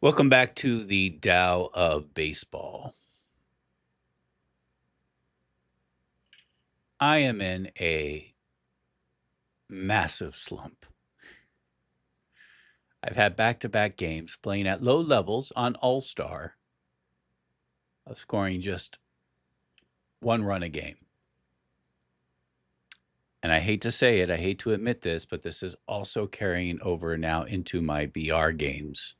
Welcome back to the Tao of Baseball. I am in a massive slump. I've had back to back games playing at low levels on All Star of scoring just 1 run a game. And I hate to say it, I hate to admit this, but this is also carrying over now into my BR games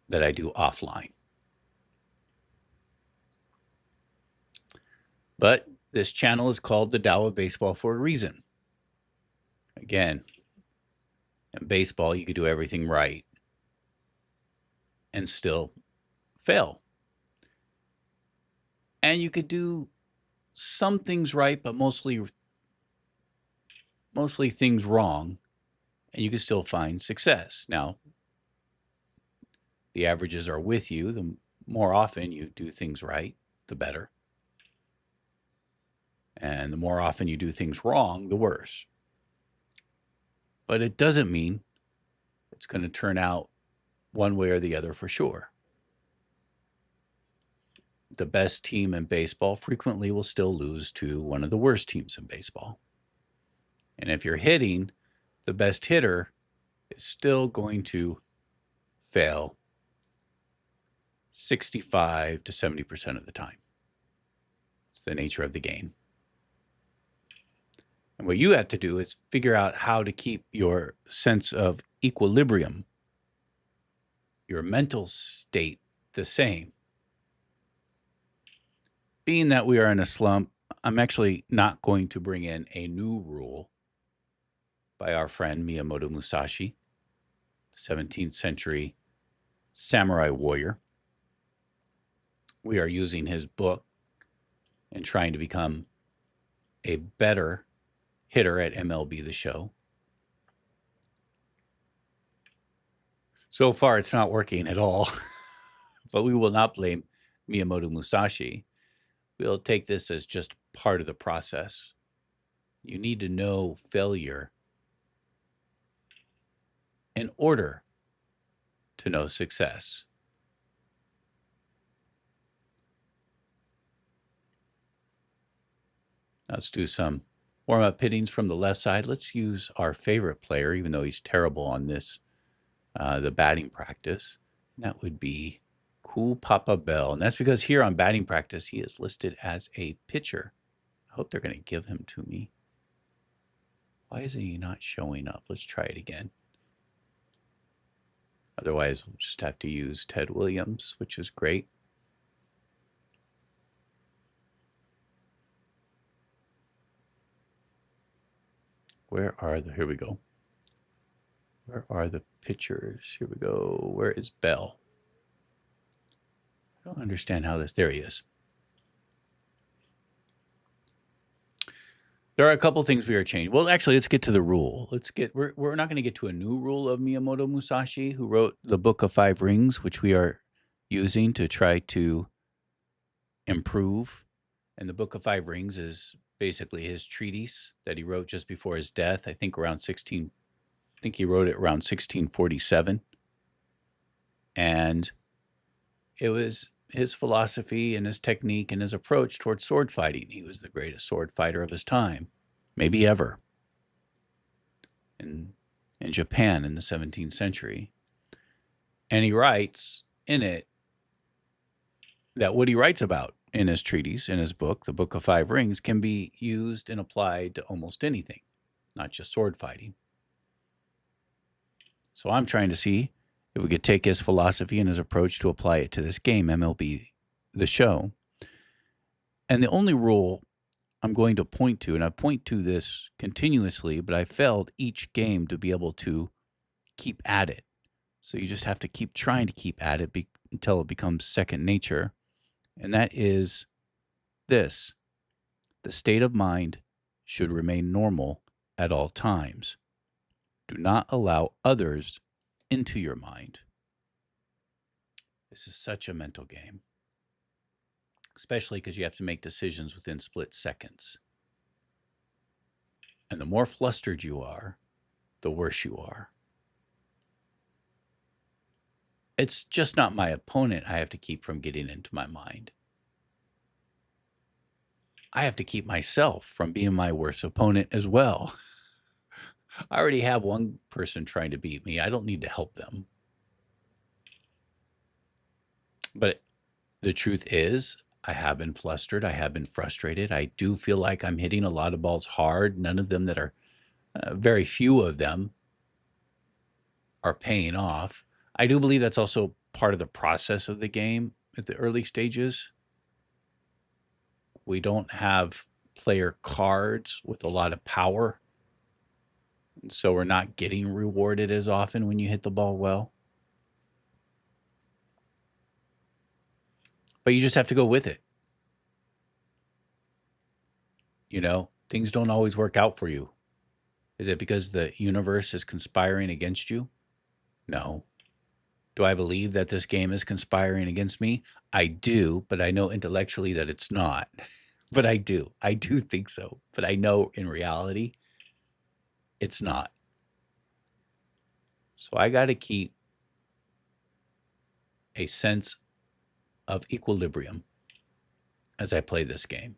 that I do offline. But this channel is called the Tao of Baseball for a reason. Again, in baseball, you could do everything right and still fail. And you could do some things right, but mostly things wrong, and you can still find success. Now, the averages are with you. The more often you do things right, the better. And the more often you do things wrong, the worse. But it doesn't mean it's going to turn out one way or the other for sure. The best team in baseball frequently will still lose to one of the worst teams in baseball. And if you're hitting, the best hitter is still going to fail 65 to 70% of the time. It's the nature of the game. And what you have to do is figure out how to keep your sense of equilibrium, your mental state, the same. Being that we are in a slump, I'm actually not going to bring in a new rule by our friend Miyamoto Musashi, 17th century samurai warrior. We are using his book and trying to become a better hitter at MLB The Show. So far, it's not working at all, but we will not blame Miyamoto Musashi. We'll take this as just part of the process. You need to know failure in order to know success. Let's do some warm-up hittings from the left side. Let's use our favorite player, even though he's terrible on this, the batting practice. That would be Cool Papa Bell. And that's because here on batting practice, he is listed as a pitcher. I hope they're going to give him to me. Why is he not showing up? Let's try it again. Otherwise, we'll just have to use Ted Williams, which is great. Here we go. Where are the pitchers? Here we go. Where is Bell? I don't understand how there he is. There are a couple things we are changing. Well, actually, let's get to the rule. We're not going to get to a new rule of Miyamoto Musashi, who wrote the Book of Five Rings, which we are using to try to improve. And the Book of Five Rings is basically his treatise that he wrote just before his death. I think he wrote it around 1647. And it was his philosophy and his technique and his approach towards sword fighting. He was the greatest sword fighter of his time, maybe ever, in Japan in the 17th century. And he writes in it that what he writes about in his treatise, in his book, the Book of Five Rings, can be used and applied to almost anything, not just sword fighting. So I'm trying to see if we could take his philosophy and his approach to apply it to this game, MLB The Show. And the only rule I'm going to point to, and I point to this continuously, but I failed each game to be able to keep at it. So you just have to keep trying to keep at it until it becomes second nature. And that is this: the state of mind should remain normal at all times. Do not allow others into your mind. This is such a mental game, especially because you have to make decisions within split seconds. And the more flustered you are, the worse you are. It's just not my opponent I have to keep from getting into my mind. I have to keep myself from being my worst opponent as well. I already have one person trying to beat me. I don't need to help them. But the truth is, I have been flustered. I have been frustrated. I do feel like I'm hitting a lot of balls hard. None of them that are, very few of them are paying off. I do believe that's also part of the process of the game at the early stages. We don't have player cards with a lot of power. So we're not getting rewarded as often when you hit the ball well. But you just have to go with it. You know, things don't always work out for you. Is it because the universe is conspiring against you? No. Do I believe that this game is conspiring against me? I do, but I know intellectually that it's not. But I do. I do think so. But I know in reality, it's not. So I got to keep a sense of equilibrium as I play this game.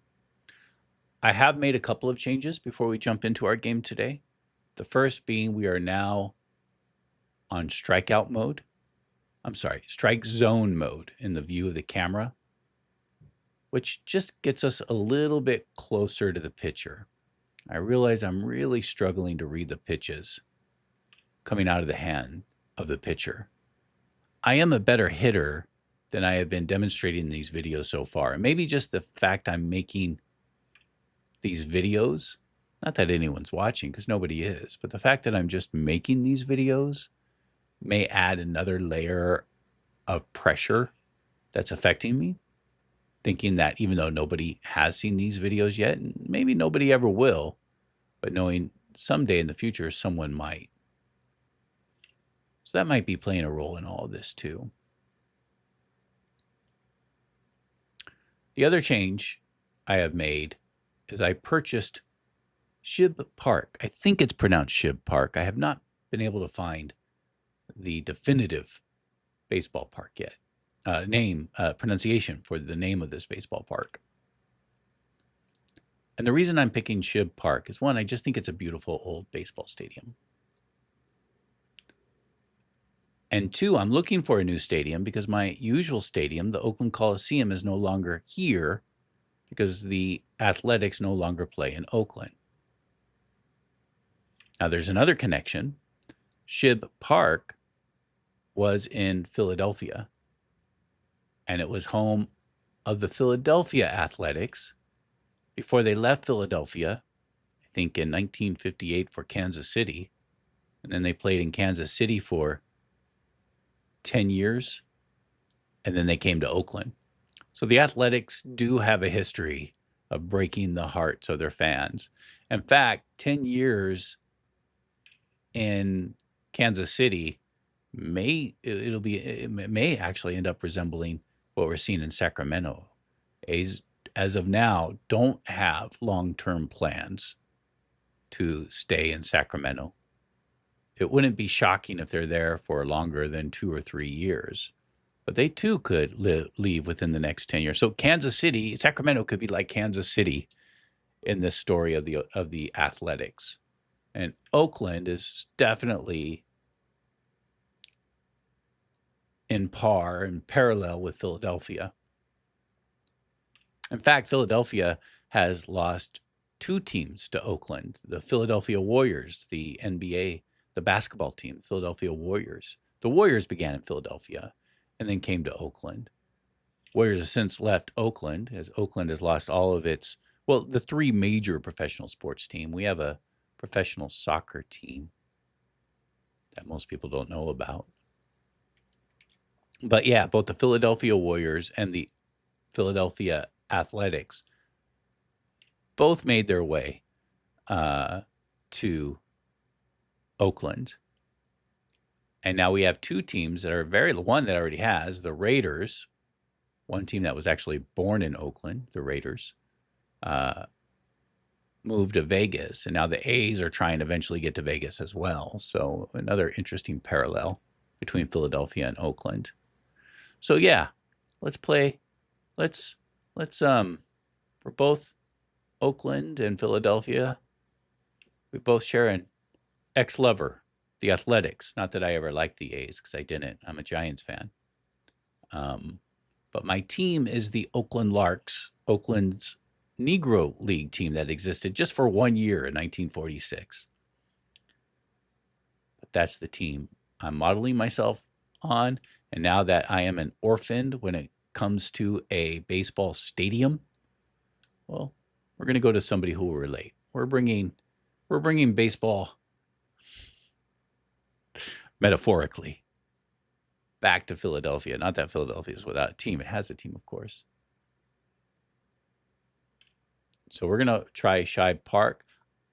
I have made a couple of changes before we jump into our game today. The first being we are now on strikeout mode. I'm sorry, strike zone mode in the view of the camera, which just gets us a little bit closer to the pitcher. I realize I'm really struggling to read the pitches coming out of the hand of the pitcher. I am a better hitter than I have been demonstrating in these videos so far. And maybe just the fact I'm making these videos, not that anyone's watching because nobody is, but the fact that I'm just making these videos may add another layer of pressure that's affecting me, thinking that even though nobody has seen these videos yet, and maybe nobody ever will, but knowing someday in the future someone might. So that might be playing a role in all of this too. The other change I have made is I purchased Shib Park. I think it's pronounced Shib Park. I have not been able to find the definitive baseball park yet. Pronunciation for the name of this baseball park. And the reason I'm picking Shib Park is, one, I just think it's a beautiful old baseball stadium. And two, I'm looking for a new stadium because my usual stadium, the Oakland Coliseum, is no longer here because the Athletics no longer play in Oakland. Now, there's another connection. Shib Park was in Philadelphia, and it was home of the Philadelphia Athletics before they left Philadelphia, I think in 1958 for Kansas City. And then they played in Kansas City for 10 years, and then they came to Oakland. So the Athletics do have a history of breaking the hearts of their fans. In fact, 10 years in Kansas City may actually end up resembling what we're seeing in Sacramento. As of now, don't have long-term plans to stay in Sacramento. It wouldn't be shocking if they're there for longer than 2 or 3 years, but they too could leave within the next 10 years. So Sacramento could be like Kansas City in this story of the Athletics. And Oakland is definitely in par and parallel with Philadelphia. In fact, Philadelphia has lost 2 teams to Oakland, the Philadelphia Warriors, the NBA, the basketball team, Philadelphia Warriors. The Warriors began in Philadelphia and then came to Oakland. Warriors have since left Oakland, as Oakland has lost all of its, the 3 major professional sports teams. We have a professional soccer team that most people don't know about. But yeah, both the Philadelphia Warriors and the Philadelphia Athletics both made their way to Oakland. And now we have 2 teams that are one that already has, the Raiders, one team that was actually born in Oakland, the Raiders, moved to Vegas. And now the A's are trying to eventually get to Vegas as well. So another interesting parallel. between Philadelphia and Oakland. So yeah, let's play. Let's for both Oakland and Philadelphia, we both share an ex-lover, the Athletics. Not that I ever liked the A's because I didn't. I'm a Giants fan. But my team is the Oakland Larks, Oakland's Negro League team that existed just for 1 year in 1946. But that's the team I'm modeling myself on. And now that I am an orphan when it comes to a baseball stadium, well, we're going to go to somebody who will relate. We're bringing baseball metaphorically back to Philadelphia. Not that Philadelphia is without a team. It has a team, of course. So we're going to try Shibe Park.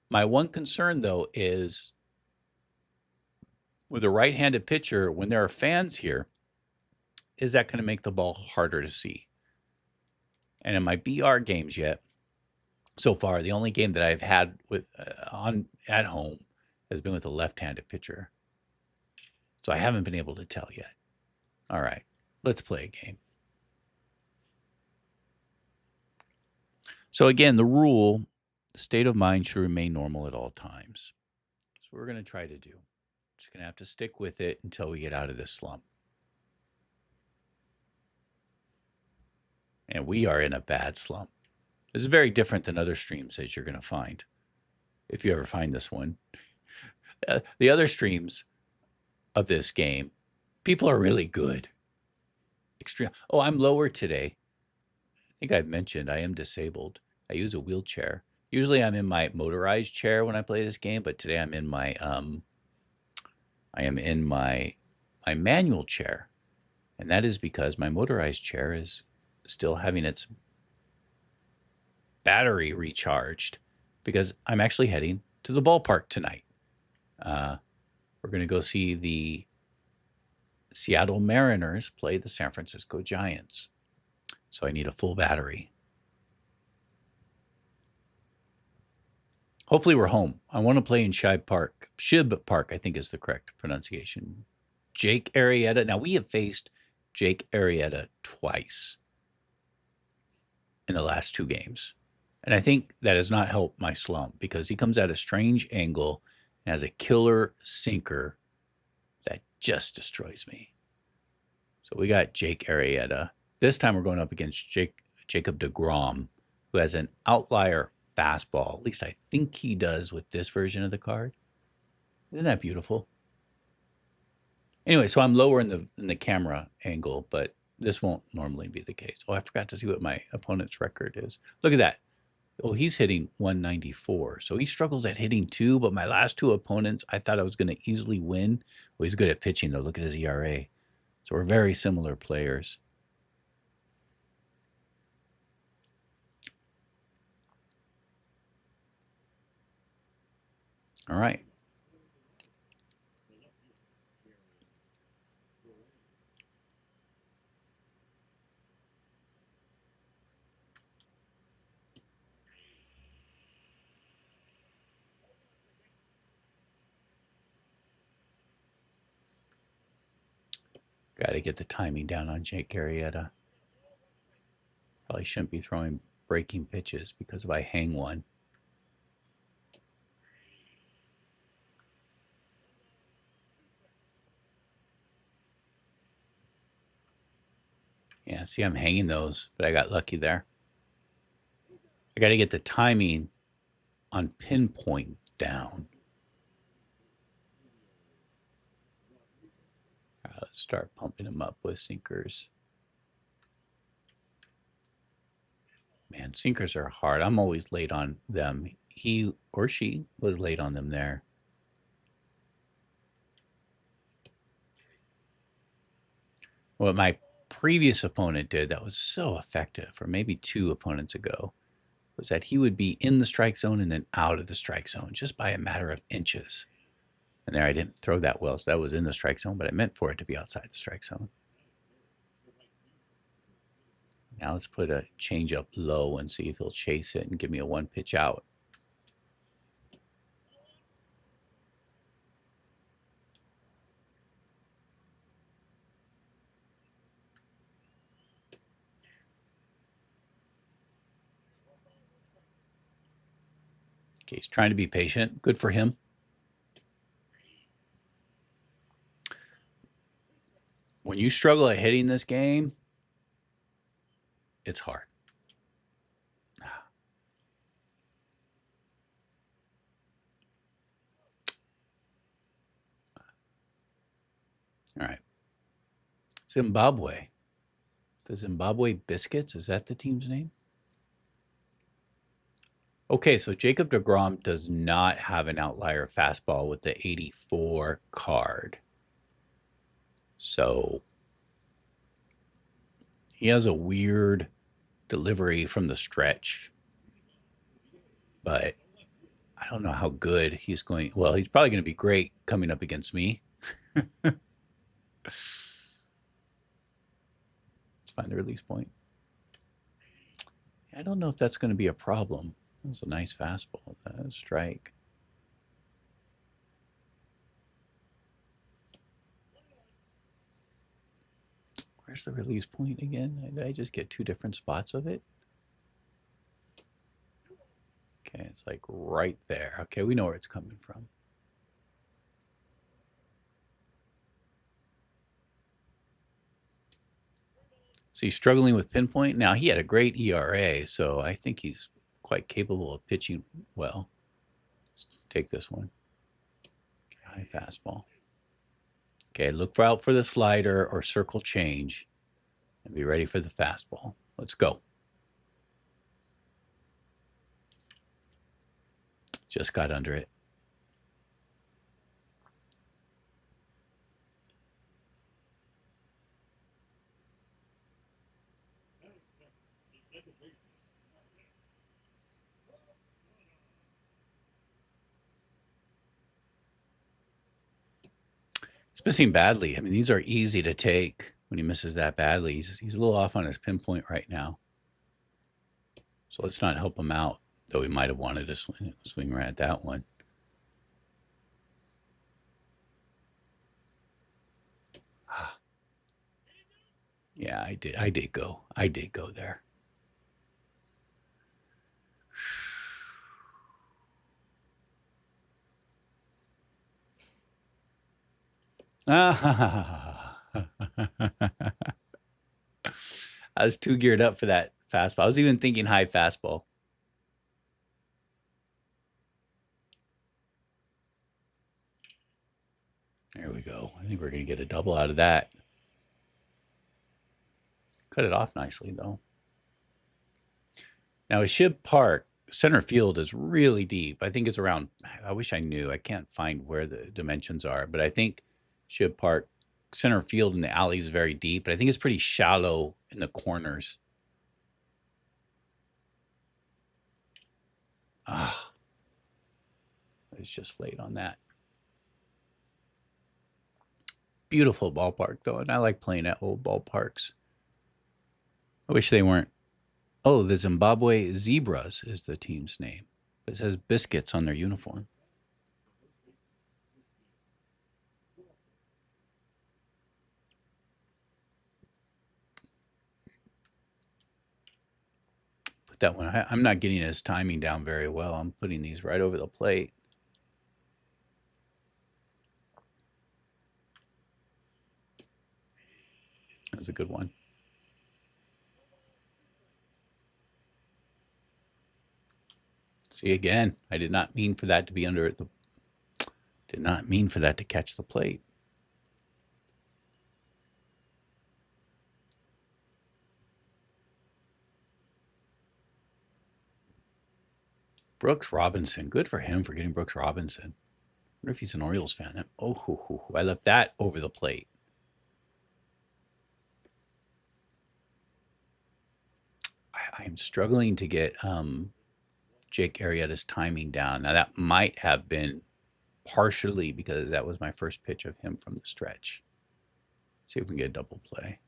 My one concern, though, is with a right-handed pitcher, when there are fans here, is that going to make the ball harder to see? And in my BR games yet, so far, the only game that I've had with at home has been with a left-handed pitcher. So I haven't been able to tell yet. All right, let's play a game. So again, the rule, the state of mind should remain normal at all times. That's what we're going to try to do. Just going to have to stick with it until we get out of this slump. And we are in a bad slump. This is very different than other streams that you're going to find, if you ever find this one. The other streams of this game, people are really good. Extreme. Oh, I'm lower today. I think I've mentioned I am disabled. I use a wheelchair. Usually I'm in my motorized chair when I play this game, but today I'm in my my manual chair. And that is because my motorized chair is still having its battery recharged because I'm actually heading to the ballpark tonight. We're going to go see the Seattle Mariners play the San Francisco Giants. So I need a full battery. Hopefully we're home. I want to play in Shibe Park. Shib Park, I think is the correct pronunciation. Jake Arrieta. Now, we have faced Jake Arrieta twice in the last 2 games. And I think that has not helped my slump because he comes at a strange angle and has a killer sinker that just destroys me. So we got Jake Arrieta. This time we're going up against Jacob deGrom, who has an outlier fastball. At least I think he does with this version of the card. Isn't that beautiful? Anyway, so I'm lower in the camera angle, but this won't normally be the case. Oh, I forgot to see what my opponent's record is. Look at that. Oh, he's hitting 194. So he struggles at hitting too, but my last 2 opponents, I thought I was going to easily win. Well, he's good at pitching, though. Look at his ERA. So we're very similar players. All right. Got to get the timing down on Jake Arrieta. Probably shouldn't be throwing breaking pitches because if I hang one. Yeah, see, I'm hanging those, but I got lucky there. I got to get the timing on pinpoint down. Let's start pumping them up with sinkers. Man, sinkers are hard. I'm always late on them. He or she was late on them there. What my previous opponent did that was so effective, or maybe 2 opponents ago, was that he would be in the strike zone and then out of the strike zone just by a matter of inches. And there I didn't throw that well, so that was in the strike zone, but I meant for it to be outside the strike zone. Now let's put a change up low and see if he'll chase it and give me a 1 pitch out. Okay, he's trying to be patient. Good for him. When you struggle at hitting this game, it's hard. All right. Zimbabwe. The Zimbabwe Biscuits, is that the team's name? Okay, so Jacob deGrom does not have an outlier fastball with the 84 card. So he has a weird delivery from the stretch, but I don't know how good he's going. Well, he's probably going to be great coming up against me. Let's find the release point. I don't know if that's going to be a problem. That's a nice fastball. Strike. Where's the release point again? Did I just get two different spots of it? Okay, it's like right there. Okay, we know where it's coming from. So he's struggling with pinpoint. Now, he had a great ERA, so I think he's quite capable of pitching well. Let's take this one. High fastball. Okay, look out for the slider or circle change and be ready for the fastball. Let's go. Just got under it. He's missing badly. I mean, these are easy to take when he misses that badly. He's a little off on his pinpoint right now. So let's not help him out, though he might have wanted to swing right at that one. Yeah, I did go there. I was too geared up for that fastball. I was even thinking high fastball. There we go. I think we're going to get a double out of that. Cut it off nicely, though. Now, at Shibb Park, center field is really deep. I think it's around, I wish I knew. I can't find where the dimensions are, but I think Shibb Park center field in the alley is very deep, but I think it's pretty shallow in the corners. Ah, it's just late on that. Beautiful ballpark, though, and I like playing at old ballparks. I wish they weren't. Oh, the Zimbabwe Zebras is the team's name. It says biscuits on their uniform. Put that one. I'm not getting his timing down very well. I'm putting these right over the plate. That's a good one. See, again, I did not mean for that to be under the. Did not mean for that to catch the plate. Brooks Robinson. Good for him for getting Brooks Robinson. I wonder if he's an Orioles fan. Oh, I left that over the plate. I'm struggling to get Jake Arrieta's timing down. Now, that might have been partially because that was my first pitch of him from the stretch. Let's see if we can get a double play.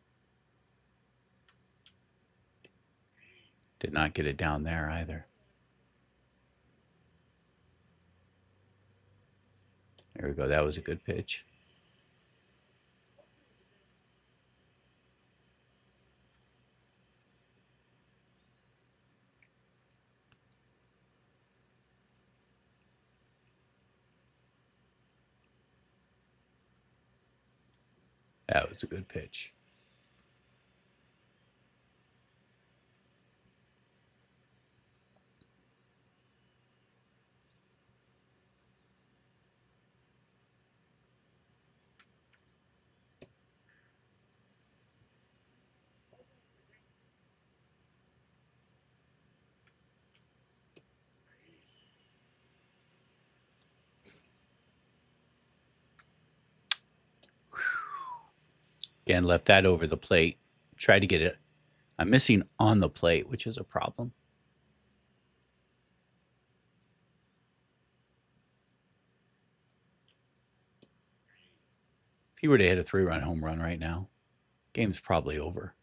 Did not get it down there either. There we go. That was a good pitch. That was a good pitch. Again, left that over the plate. Tried to get it. I'm missing on the plate, which is a problem. If he were to hit a 3-run home run right now, game's probably over.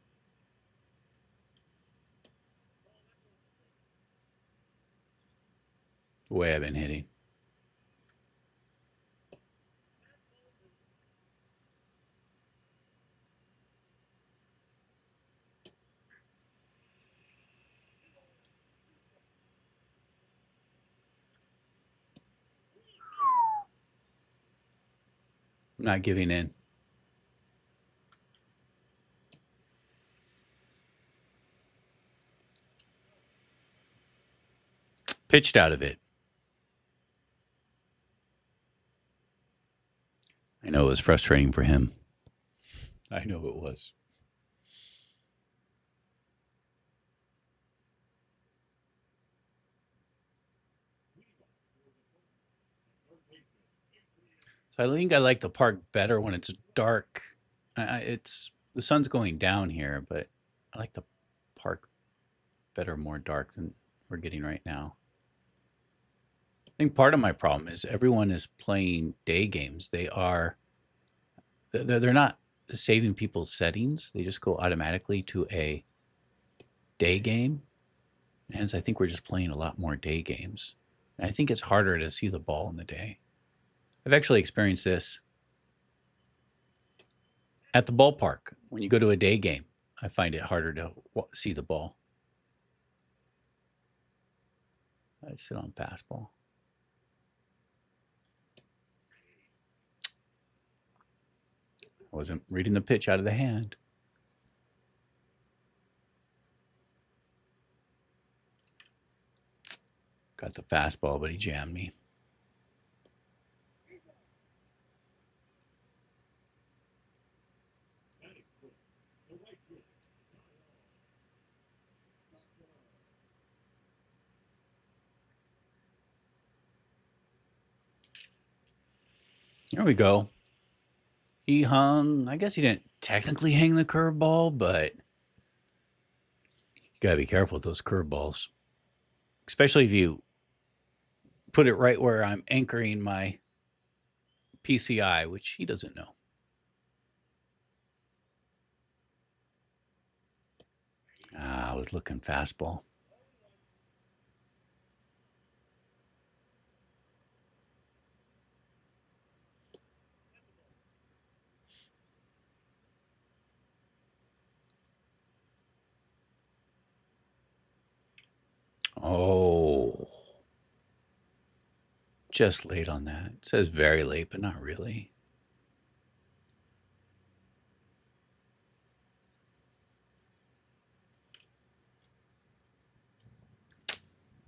The way I've been hitting. I'm not giving in. Pitched out of it. I know it was frustrating for him. I know it was. So I think I like the park better when it's dark. It's the sun's going down here, but I like the park better more dark than we're getting right now. I think part of my problem is everyone is playing day games. They're not saving people's settings. They just go automatically to a day game. Hence, I think we're just playing a lot more day games. And I think it's harder to see the ball in the day. I've actually experienced this at the ballpark. When you go to a day game, I find it harder to see the ball. I sit on fastball. I wasn't reading the pitch out of the hand. Got the fastball, but he jammed me. There we go. He hung. I guess he didn't technically hang the curveball, but you gotta be careful with those curveballs, especially if you put it right where I'm anchoring my PCI, which he doesn't know. I was looking fastball. Oh, just late on that. It says very late, but not really.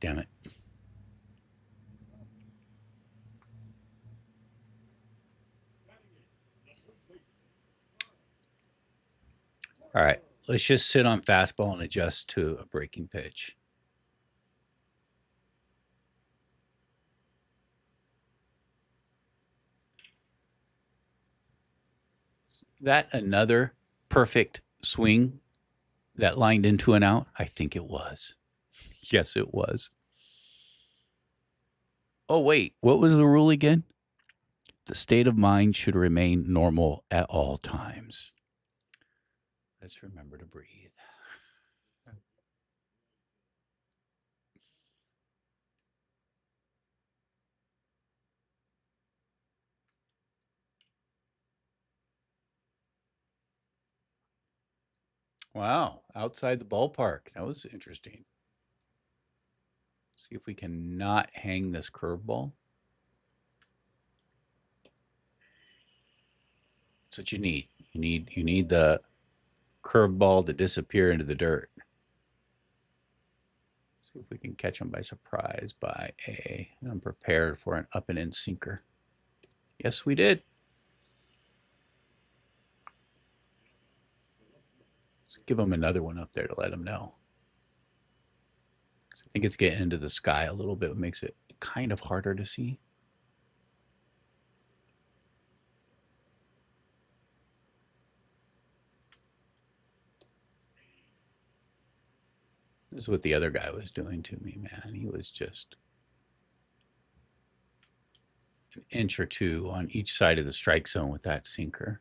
Damn it. All right. Let's just sit on fastball and adjust to a breaking pitch. Is that another perfect swing that lined into an out? I think it was. Yes, it was. Oh, wait. What was the rule again? The state of mind should remain normal at all times. Let's remember to breathe. Wow. Outside the ballpark. That was interesting. See if we can not hang this curveball. That's what you need. You need the curveball to disappear into the dirt. See if we can catch them by surprise by a unprepared for an up and in sinker. Yes, we did. Let's give them another one up there to let them know. I think it's getting into the sky a little bit, makes it kind of harder to see. This is what the other guy was doing to me, man. He was just an inch or two on each side of the strike zone with that sinker.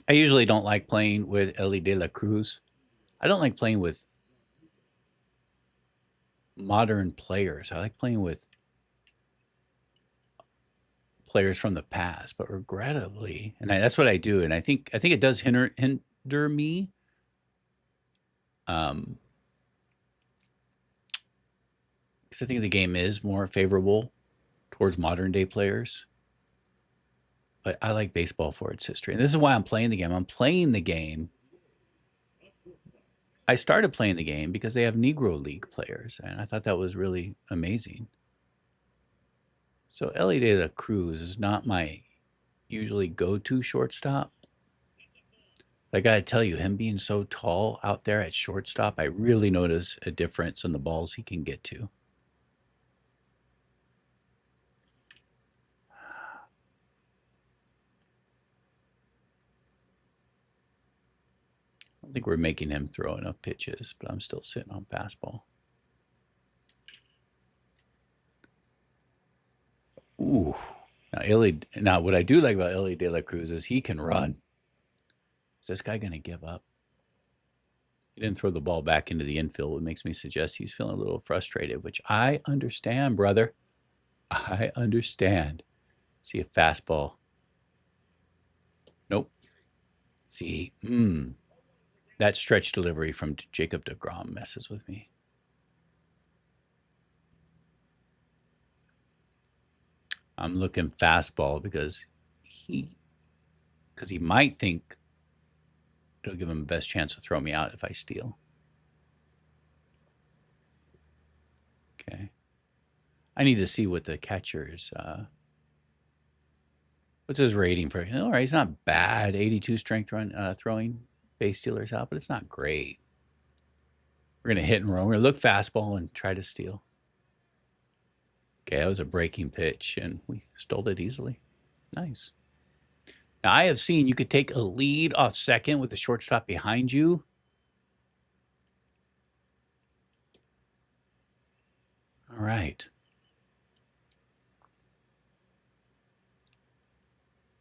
I usually don't like playing with Ellie De La Cruz. I don't like playing with modern players. I like playing with players from the past, but regrettably, and that's what I do. And I think it does hinder me. Because I think the game is more favorable towards modern day players. But I like baseball for its history. And this is why I'm playing the game. I'm playing the game. I started playing the game because they have Negro League players, and I thought that was really amazing. So Ellie De La Cruz is not my usually go-to shortstop. But I got to tell you, him being so tall out there at shortstop, I really notice a difference in the balls he can get to. I don't think we're making him throw enough pitches, but I'm still sitting on fastball. Ooh. Now, what I do like about Ellie De La Cruz is he can run. Is this guy going to give up? He didn't throw the ball back into the infield. It makes me suggest he's feeling a little frustrated, which I understand, brother. I understand. See a fastball. Nope. See, that stretch delivery from Jacob deGrom messes with me. I'm looking fastball because he might think it'll give him the best chance to throw me out if I steal. Okay. I need to see what the catcher's what's his rating for? All right, he's not bad. 82 strength run throwing base stealers out, but it's not great. We're gonna hit and run. We're gonna look fastball and try to steal. Okay, that was a breaking pitch, and we stole it easily. Nice. Now, I have seen you could take a lead off second with the shortstop behind you. All right.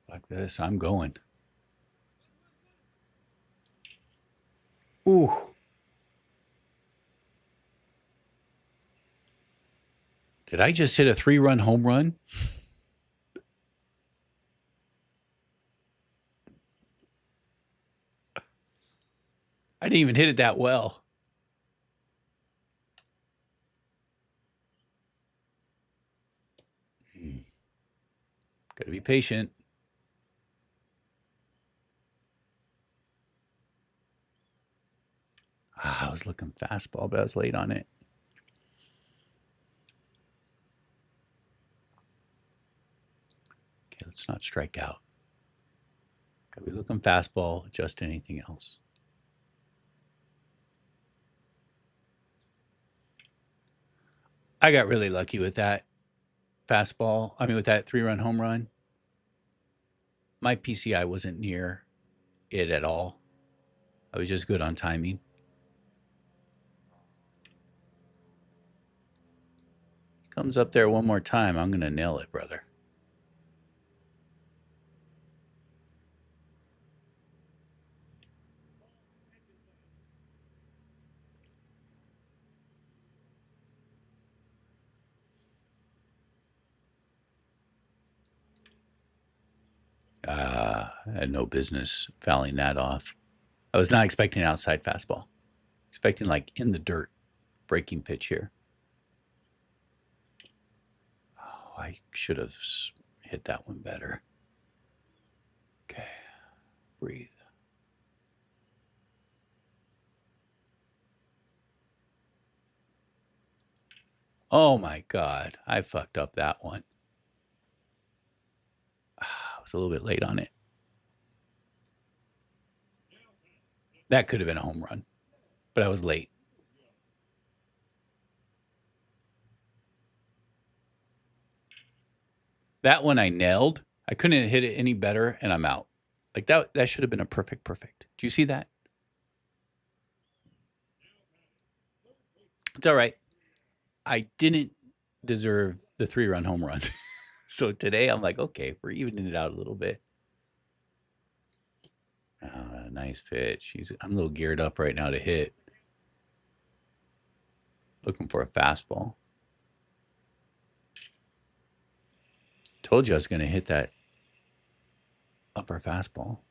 Like this, I'm going. Ooh. Did I just hit a 3-run home run? I didn't even hit it that well. Got to be patient. I was looking fastball, but I was late on it. Okay, let's not strike out. Got to be looking fastball, adjust anything else. I got really lucky with that fastball. I mean, with that 3-run home run. My PCI wasn't near it at all. I was just good on timing. Comes up there one more time, I'm going to nail it, brother. I had no business fouling that off. I was not expecting an outside fastball. Expecting like in the dirt breaking pitch here. Oh, I should have hit that one better. Okay, breathe. Oh my God, I fucked up that one. I was a little bit late on it. That could have been a home run, but I was late. That one I nailed. I couldn't hit it any better, and I'm out. Like that should have been a perfect. Do you see that? It's all right. I didn't deserve the 3-run home run. So today I'm like, okay, we're evening it out a little bit. Nice pitch. I'm a little geared up right now to hit. Looking for a fastball. Told you I was going to hit that upper fastball.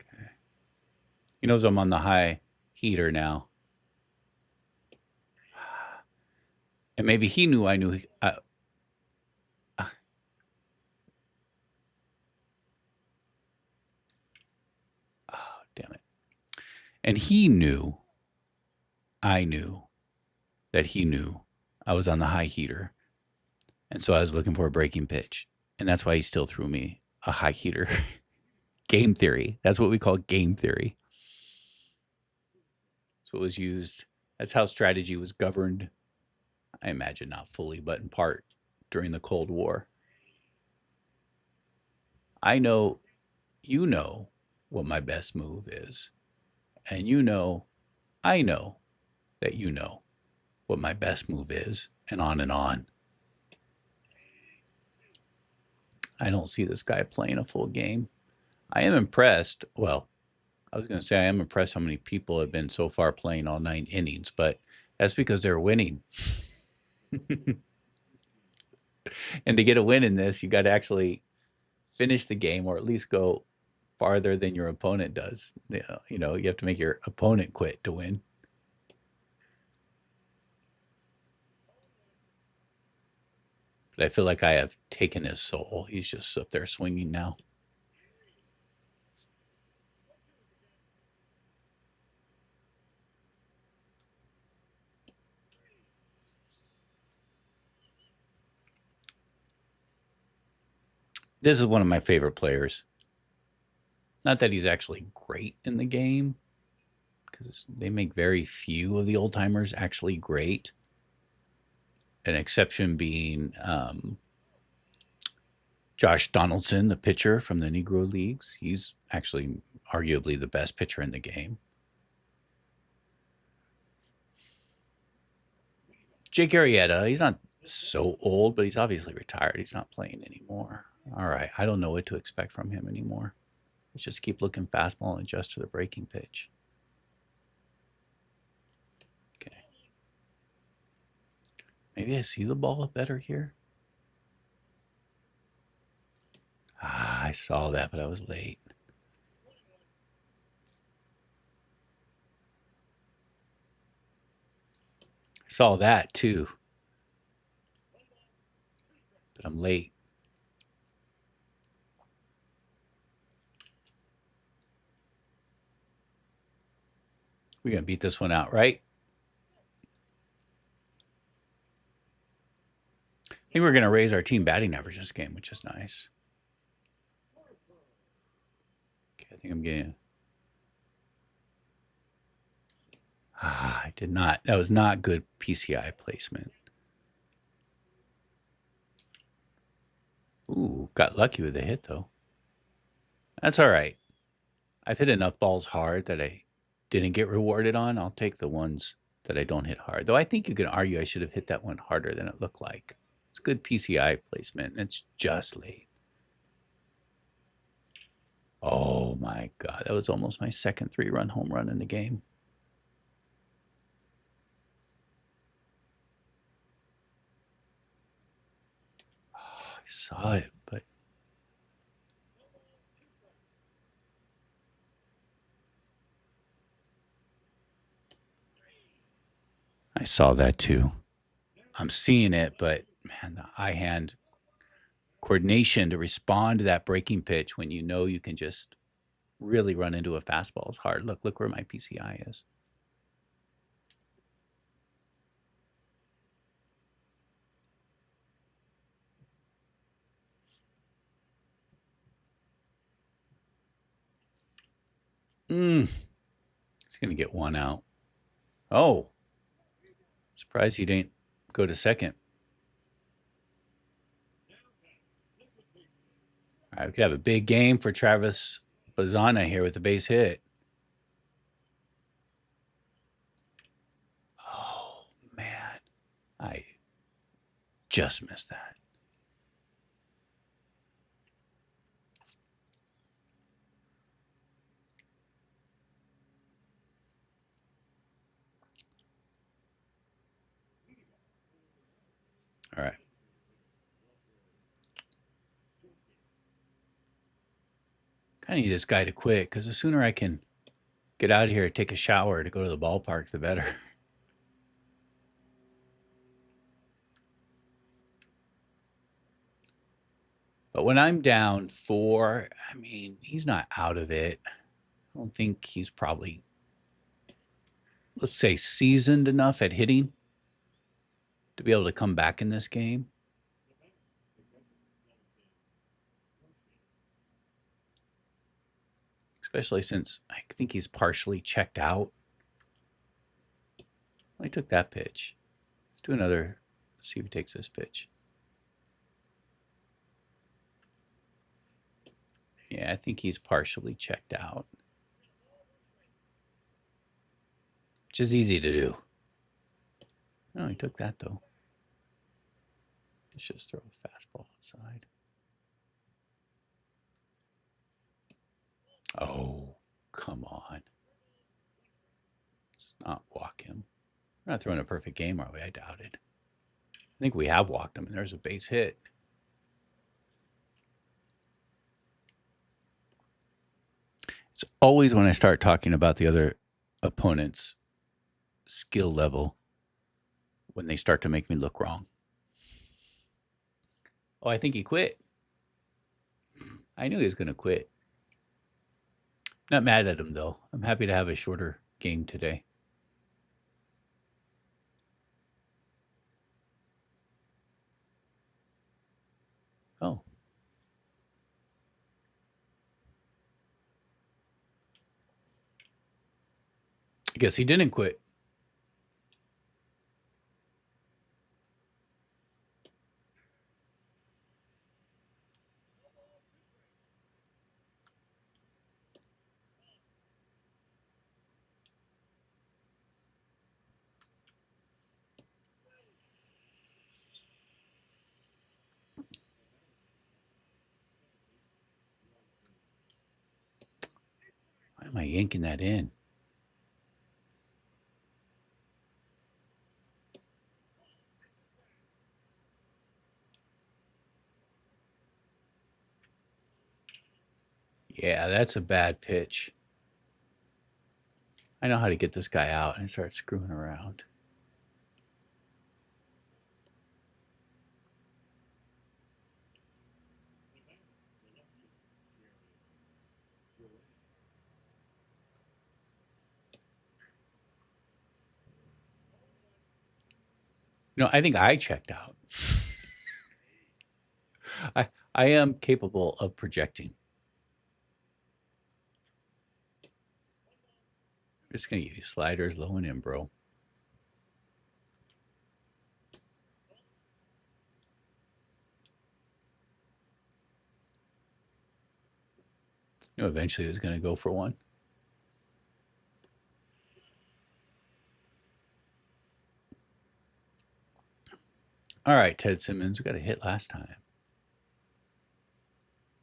Okay. He knows I'm on the high heater now. And maybe he knew I knew. Oh, damn it. And he knew, I knew that he knew I was on the high heater. And so I was looking for a breaking pitch. And that's why he still threw me a high heater. Game theory. That's what we call game theory. So it was used. That's how strategy was governed. I imagine not fully, but in part during the Cold War. I know, you know what my best move is. And you know, I know that you know what my best move is, and on and on. I don't see this guy playing a full game. I am impressed. Well, I was going to say I am impressed how many people have been so far playing all 9 innings, but that's because they're winning. And to get a win in this, you got to actually finish the game or at least go farther than your opponent does. You know, you have to make your opponent quit to win. But I feel like I have taken his soul. He's just up there swinging now. This is one of my favorite players. Not that he's actually great in the game, because they make very few of the old timers actually great. An exception being Josh Donaldson, the pitcher from the Negro Leagues. He's actually arguably the best pitcher in the game. Jake Arrieta, he's not so old, but he's obviously retired. He's not playing anymore. All right, I don't know what to expect from him anymore. Let's just keep looking fastball and adjust to the breaking pitch. Okay. Maybe I see the ball better here. I saw that, but I was late. I saw that too, but I'm late. We're going to beat this one out, right? I think we're going to raise our team batting average this game, which is nice. Okay, I think I'm getting. I did not. That was not good PCI placement. Ooh, got lucky with the hit, though. That's all right. I've hit enough balls hard that I didn't get rewarded on. I'll take the ones that I don't hit hard. Though I think you can argue I should have hit that one harder than it looked like. It's good PCI placement, and it's just late. Oh, my God. That was almost my second 3-run home run in the game. saw it, but I saw that too. I'm seeing it, but man, the eye hand coordination to respond to that breaking pitch when you know you can just really run into a fastball is hard. Look where my PCI is. He's going to get one out. Oh, surprised he didn't go to second. All right, we could have a big game for Travis Bazana here with the base hit. Oh, man. I just missed that. All right. Kind of need this guy to quit because the sooner I can get out of here, take a shower to go to the ballpark, the better. But when I'm down 4, I mean, he's not out of it. I don't think he's probably, let's say, seasoned enough at hitting to be able to come back in this game. Especially since I think he's partially checked out. Well, he took that pitch. Let's do another. Let's see if he takes this pitch. Yeah, I think he's partially checked out. Which is easy to do. No, he took that though. Let's just throw a fastball outside. Oh, come on. Let's not walk him. We're not throwing a perfect game, are we? I doubt it. I think we have walked him, and there's a base hit. It's always when I start talking about the other opponent's skill level when they start to make me look wrong. Oh, I think he quit. I knew he was going to quit. Not mad at him, though. I'm happy to have a shorter game today. Oh. I guess he didn't quit. Why am I yanking that in? Yeah, that's a bad pitch. I know how to get this guy out and start screwing around. No, I think I checked out. I am capable of projecting. I'm just going to use sliders low and in, bro. You know, eventually he was going to go for one. All right, Ted Simmons, we got a hit last time.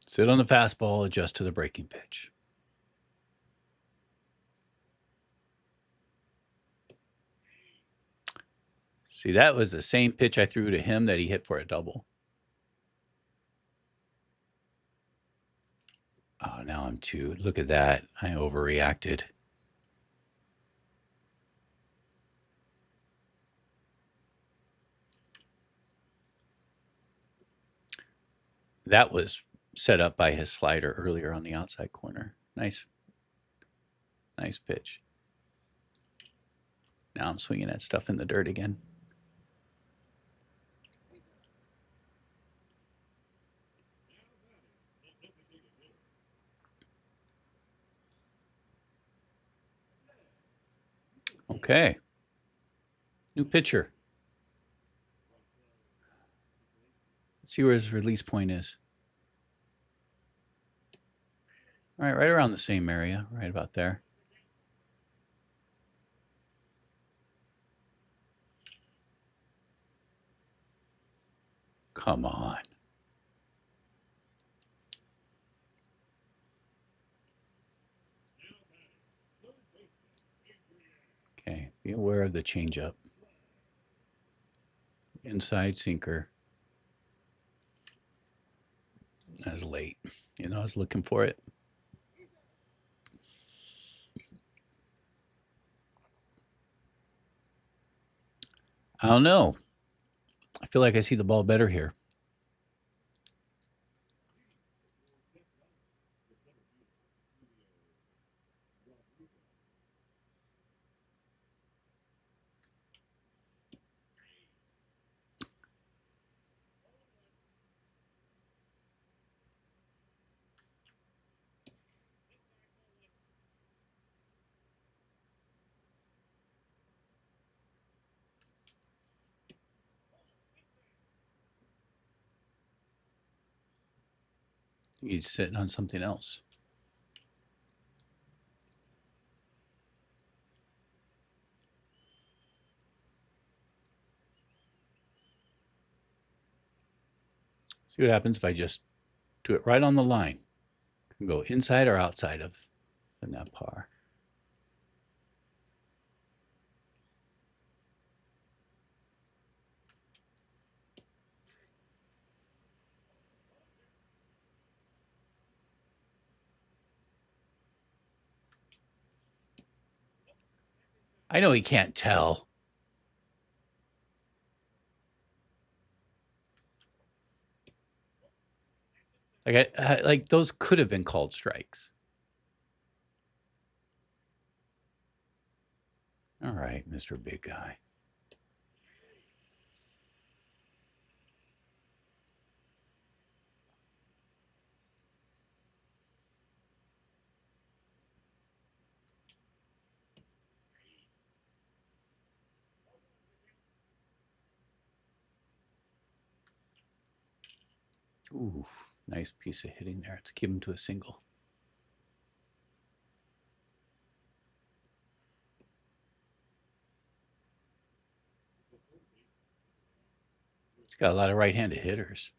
Sit on the fastball, adjust to the breaking pitch. See, that was the same pitch I threw to him that he hit for a double. Oh, now I'm too. Look at that. I overreacted. That was set up by his slider earlier on the outside corner. Nice, nice pitch. Now I'm swinging that stuff in the dirt again. Okay. New pitcher. Let's see where his release point is. All right, right around the same area, right about there. Come on. Okay, be aware of the changeup. Inside sinker. That was late. You know, I was looking for it. I don't know. I feel like I see the ball better here. He's sitting on something else. See what happens if I just do it right on the line. Can go inside or outside of that par. I know he can't tell. Like those could have been called strikes. All right, Mr. Big Guy. Ooh, nice piece of hitting there. Let's give him to a single. He's got a lot of right-handed hitters.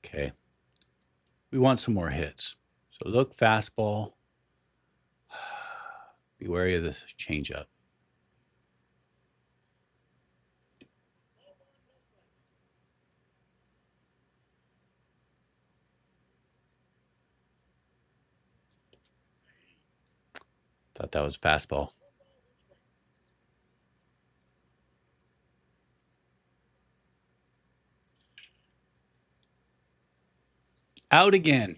Okay. We want some more hits. So look, fastball. Be wary of this changeup. Thought that was fastball. Out again.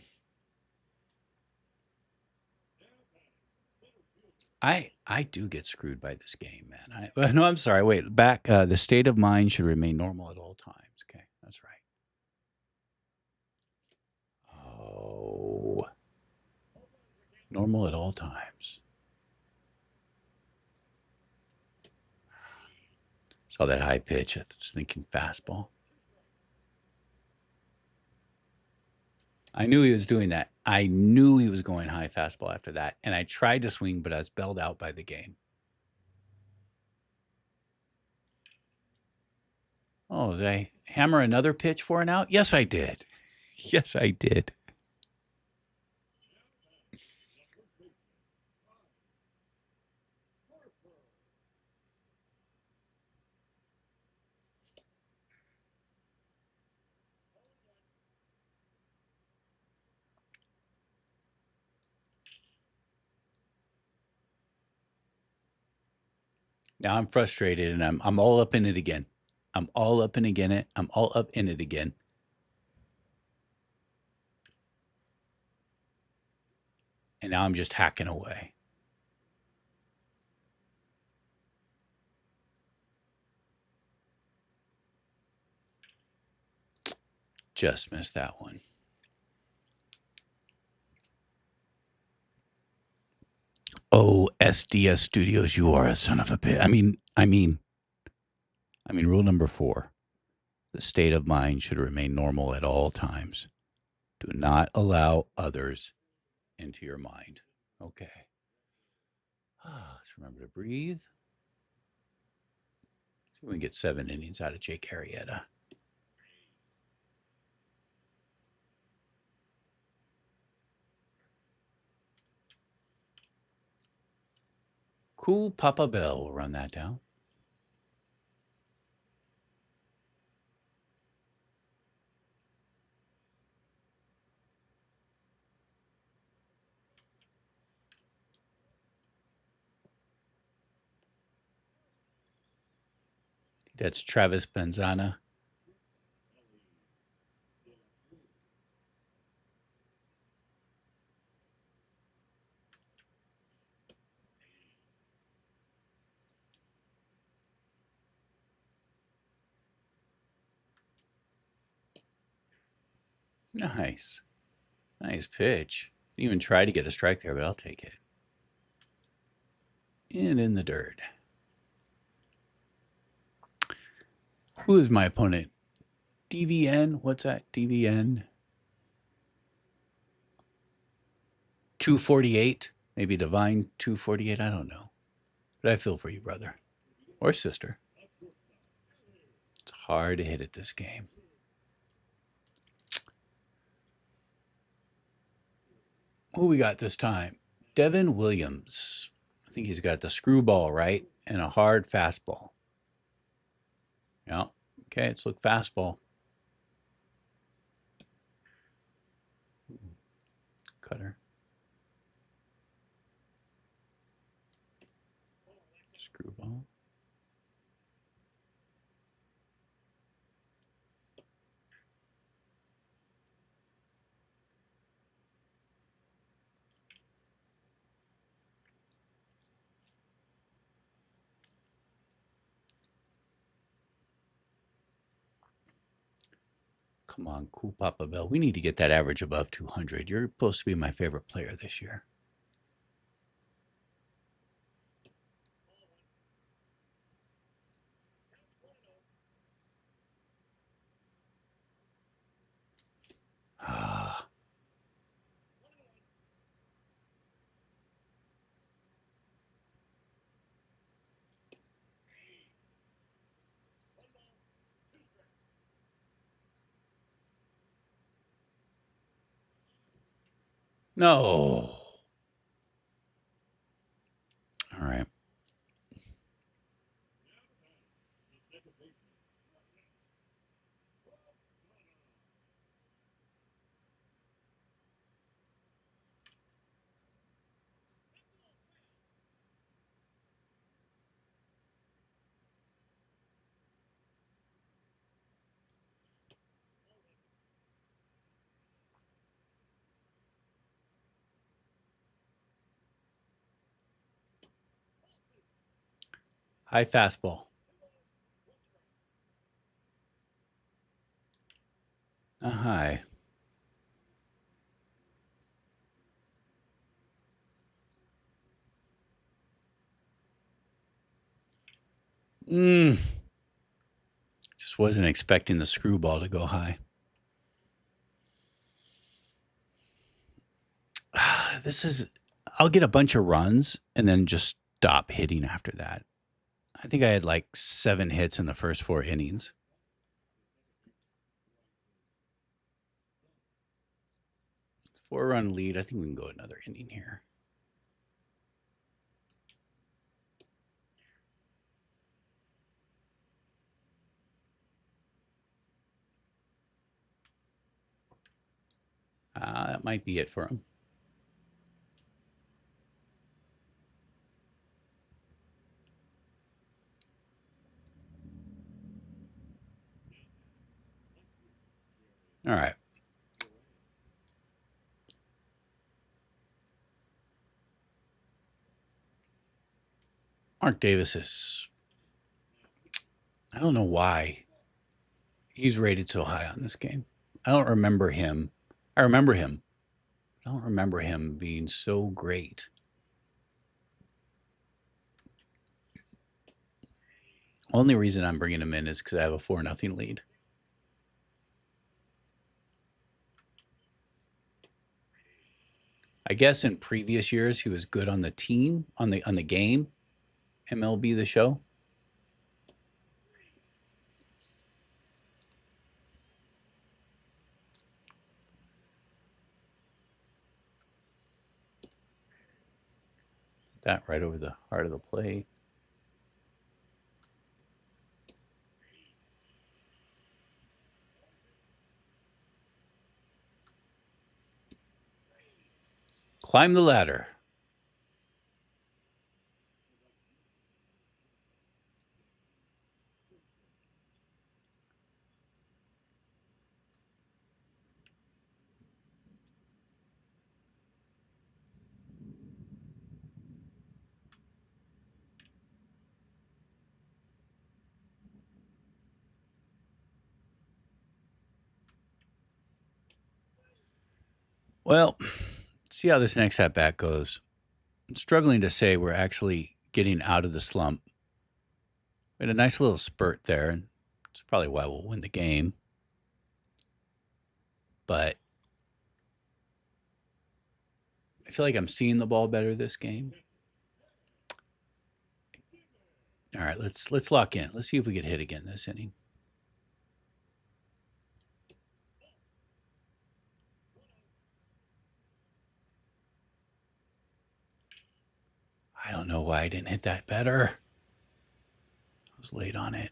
I do get screwed by this game, man. No, I'm sorry. Wait, back. The state of mind should remain normal at all times. Okay, that's right. Oh, normal at all times. Saw that high pitch. I was thinking fastball. I knew he was doing that. I knew he was going high fastball after that, and I tried to swing, but I was bailed out by the game. Oh, did I hammer another pitch for an out? Yes, I did. Yes, I did. Now I'm frustrated and I'm all up in it again. I'm all up in again. I'm all up in it again. And now I'm just hacking away. Just missed that one. Oh, SDS Studios, you are a son of a bitch. Rule number 4. The state of mind should remain normal at all times. Do not allow others into your mind. Okay. Let's remember to breathe. See if we can get 7 innings out of Jake Arrieta. Cool Papa Bell will run that down. That's Travis Benzana. Nice. Nice pitch. Didn't even try to get a strike there, but I'll take it. And in the dirt. Who is my opponent? DVN? What's that? DVN? 248? Maybe Divine 248? I don't know. But I feel for you, brother. Or sister. It's hard to hit at this game. Who we got this time? Devin Williams. I think he's got the screwball, right? And a hard fastball. Yeah. Okay, let's look fastball. Cutter. Screwball. Come on, cool Papa Bell. We need to get that average above 200. You're supposed to be my favorite player this year. Ah. No. All right. High fastball. A high. Just wasn't expecting the screwball to go high. I'll get a bunch of runs and then just stop hitting after that. I think I had like 7 hits in the first 4 innings. 4-run lead. I think we can go another inning here. That might be it for him. All right. Mark Davis is, I don't know why he's rated so high on this game. I don't remember him. I remember him. I don't remember him being so great. Only reason I'm bringing him in is because I have a 4-0 lead. I guess in previous years he was good on the team, on the game, MLB the Show. That right over the heart of the plate. Climb the ladder. Well, see how this next at bat goes. I'm struggling to say we're actually getting out of the slump. We had a nice little spurt there, and it's probably why we'll win the game. But I feel like I'm seeing the ball better this game. All right, let's lock in. Let's see if we get hit again this inning. I don't know why I didn't hit that better. I was late on it.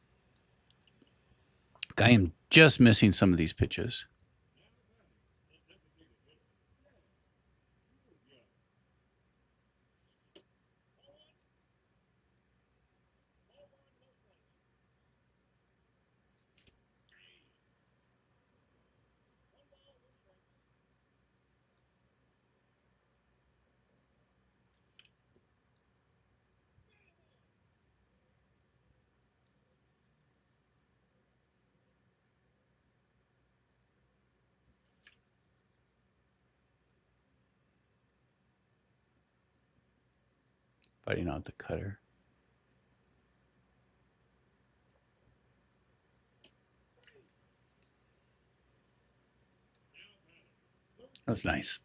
I am just missing some of these pitches. Fighting out the cutter. That was nice.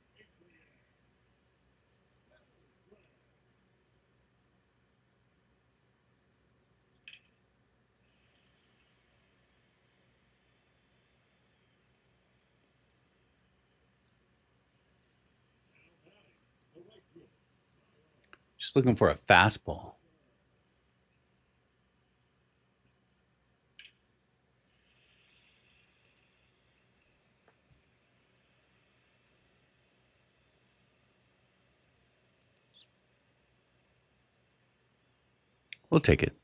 Just looking for a fastball. We'll take it.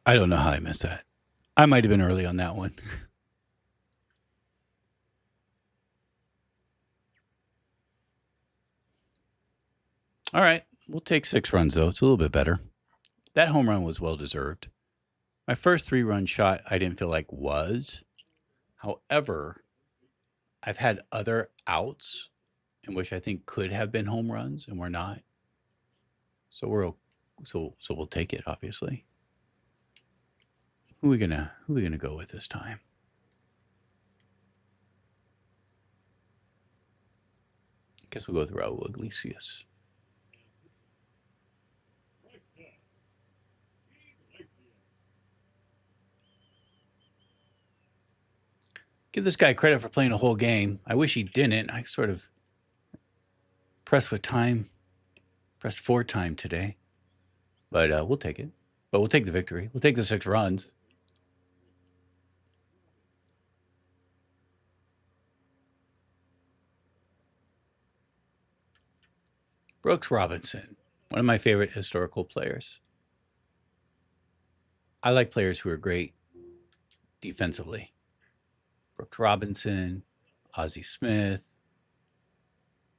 I don't know how I missed that. I might have been early on that one. All right. We'll take 6 runs, though. It's a little bit better. That home run was well deserved. My first 3-run shot, I didn't feel like was. However, I've had other outs in which I think could have been home runs and were not. So so we'll take it, obviously. Who are we gonna go with this time? Guess we'll go with Raul Iglesias. Give this guy credit for playing a whole game. I wish he didn't. I sort of pressed for time today. But we'll take it. But we'll take the victory. We'll take the 6 runs. Brooks Robinson, one of my favorite historical players. I like players who are great defensively. Brooks Robinson, Ozzie Smith,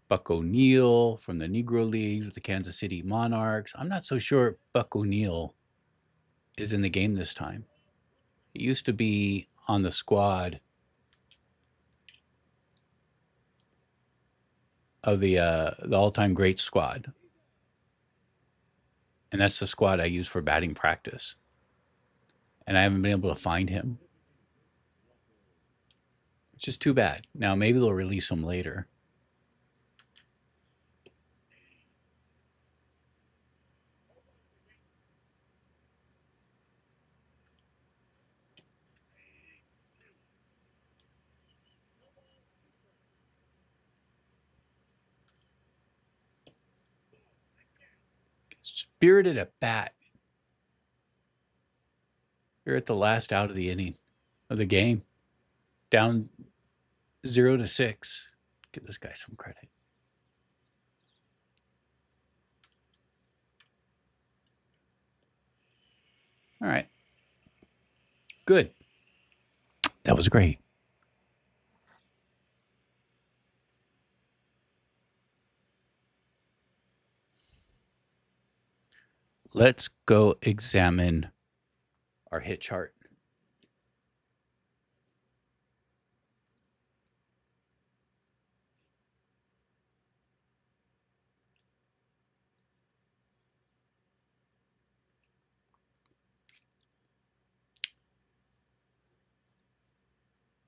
Buck O'Neil from the Negro Leagues with the Kansas City Monarchs. I'm not so sure Buck O'Neil is in the game this time. He used to be on the squad of the all-time great squad. And that's the squad I use for batting practice. And I haven't been able to find him. It's just too bad. Now, maybe they'll release him later. Spirited at bat. You're at the last out of the inning of the game. Down 0-6. Give this guy some credit. All right. Good. That was great. Let's go examine our hit chart.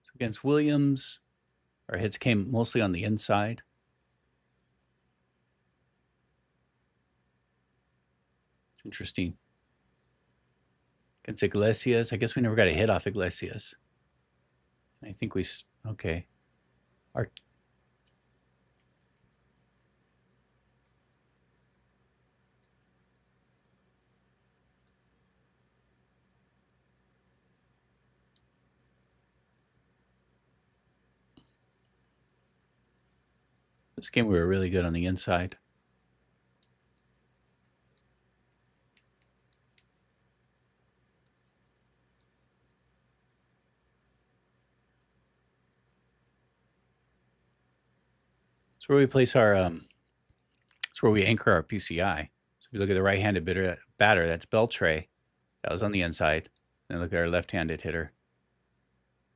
So against Williams, our hits came mostly on the inside. It's interesting. Against Iglesias, I guess we never got a hit off Iglesias. I think okay. This game we were really good on the inside. It's where we place our it's where we anchor our PCI. So if you look at the right-handed batter, that's Beltre. That was on the inside. Then look at our left-handed hitter.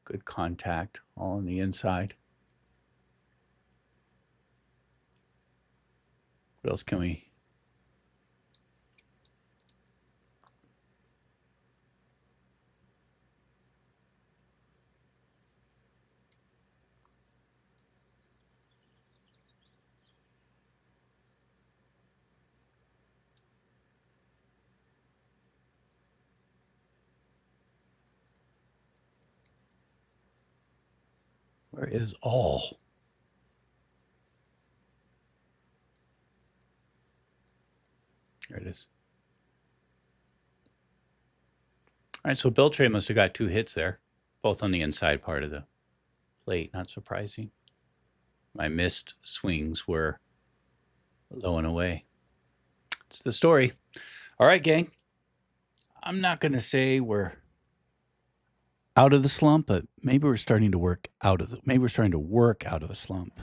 Good contact, all on the inside. What else can we? Where is all? There it is. All right, so Beltre must have got 2 hits there, both on the inside part of the plate. Not surprising. My missed swings were low and away. It's the story. All right, gang. I'm not going to say we're out of the slump, but maybe we're starting to work out of a slump.